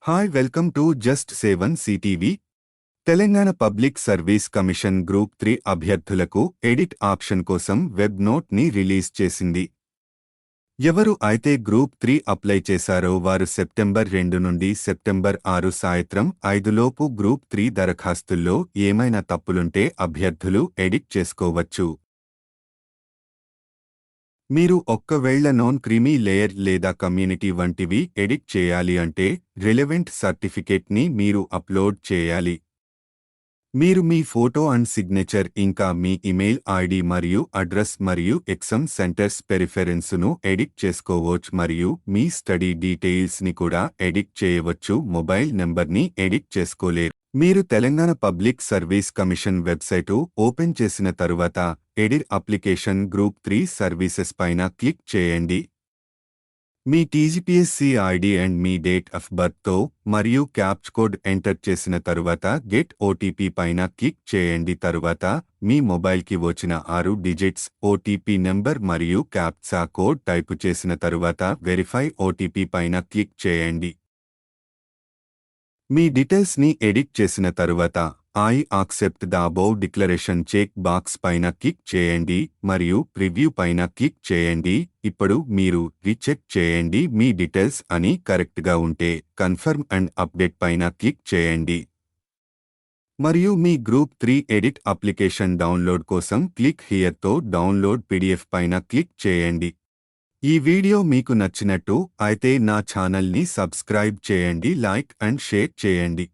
Hi welcome to just seven CTV. Telangana public service commission group 3 అభ్యర్థులకు edit option కోసం web note ని release చేసింది. ఎవరు అయితే గ్రూప్ 3 అప్లై చేశారో వారు సెప్టెంబర్ 2 నుండి సెప్టెంబర్ 6 సాయంత్రం 5 లోపు గ్రూప్ 3 దరఖాస్తుల్లో ఏమైనా తప్పులుంటే అభ్యర్థులు ఎడిట్ చేసుకోవచ్చు. మీరు ఒక్కవేళ నాన్ క్రీమీ లేయర్ లేదా కమ్యూనిటీ వంటివి ఎడిట్ చేయాలి అంటే రిలెవెంట్ సర్టిఫికేట్ ని మీరు అప్లోడ్ చేయాలి. మీరు మీ ఫోటో అండ్ సిగ్నేచర్ ఇంకా మీ ఇమెయిల్ ఐడి మరియు అడ్రస్ మరియు ఎగ్జామ్ సెంటర్స్ పెరిఫరెన్స్ను ఎడిట్ చేసుకోవచ్చు మరియు మీ స్టడీ డీటెయిల్స్ ని కూడా ఎడిట్ చేయవచ్చు. మొబైల్ నెంబర్ని ఎడిట్ చేసుకోలేరు. మీరు Telangana public service commission website open చేసిన తరువాత ఎడిట్ అప్లికేషన్ గ్రూప్ 3 సర్వీసెస్ పైన క్లిక్ చేయండి. మీ టీజీపీఎస్సీ ఐడి అండ్ మీ డేట్ ఆఫ్ బర్త్తో మరియు క్యాప్చ్ కోడ్ ఎంటర్ చేసిన తరువాత గెట్ ఓటీపీ పైన క్లిక్ చేయండి. తరువాత మీ మొబైల్కి వచ్చిన 6 డిజిట్స్ ఓటీపీ నెంబర్ మరియు క్యాప్చా కోడ్ టైపు చేసిన తరువాత వెరిఫై ఓటీపీ పైన క్లిక్ చేయండి. మీ డీటెయిల్స్ ని ఎడిట్ చేసిన తరువాత I accept the above declaration check box పైన క్లిక్ చేయండి మరియు ప్రివ్యూ పైన క్లిక్ చేయండి. ఇప్పుడు మీరు రీచెక్ చేయండి. మీ డీటెయిల్స్ అని కరెక్ట్గా ఉంటే కన్ఫర్మ్ అండ్ అప్డేట్ పైన క్లిక్ చేయండి మరియు మీ గ్రూప్ 3 ఎడిట్ అప్లికేషన్ డౌన్లోడ్ కోసం క్లిక్ హియర్తో డౌన్లోడ్ పీడీఎఫ్ పైన క్లిక్ చేయండి. ఈ వీడియో మీకు నచ్చినట్టు అయితే నా ఛానల్ని సబ్స్క్రైబ్ చేయండి, లైక్ అండ్ షేర్ చేయండి.